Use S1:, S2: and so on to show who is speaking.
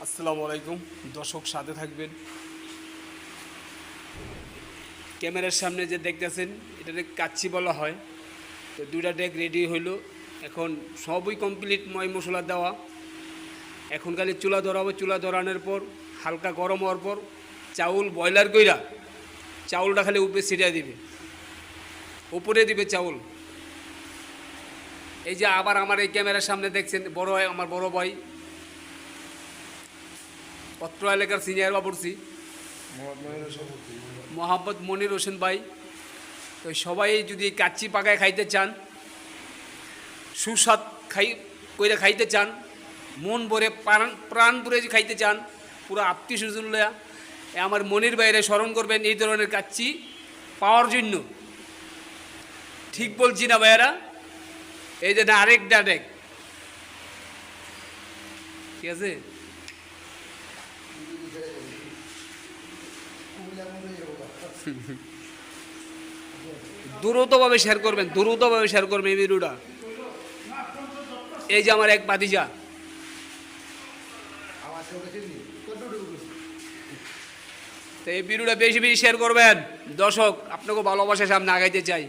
S1: আসসালামু আলাইকুম দর্শক, সাথে থাকবেন। ক্যামেরার সামনে যে দেখতেছেন এটাকে কাচ্চি বলা হয়। তো দুইটা ডেক রেডি হইলো, এখন সবই কমপ্লিট, ময় মশলা দেওয়া। এখন খালি চুলা ধরাবো, চুলা ধরানোর পর হালকা গরম হওয়ার পর চাউল বয়লার কইরা চাউলটা খালি উপরে ছিটিয়ে দিবে, উপরে দিবে চাউল। এই যে আবার আমার এই ক্যামেরার সামনে দেখছেন বড় ভাই, আমার বড় ভাই, অত্র এলাকার সিনিয়র বাবুরসি মোহাম্মদ মনির হোসেন ভাই। তো সবাই যদি কাচ্চি পাকায় খাইতে চান, সুস্বাদ কইরা খাইতে চান, মন ভরে প্রাণ ভরে খাইতে চান, পুরো আত্মীয় স্বজন লয়া আমার মনির বাইরে স্মরণ করবেন এই ধরনের কাচ্চি পাওয়ার জন্য। ঠিক বলছি না ভাইয়ারা? এই যে আরেক ডাডেক, ঠিক আছে? দ্রুতভাবে শেয়ার করবেন, দ্রুতভাবে শেয়ার করবেন এই ভিডিওটা। এই যে আমার এক ভাতিজা, তো এই ভিডিওটা বেশি বেশি শেয়ার করবেন। দর্শক, আপনাকে ভালোবাসার সামনে আগাইতে চাই।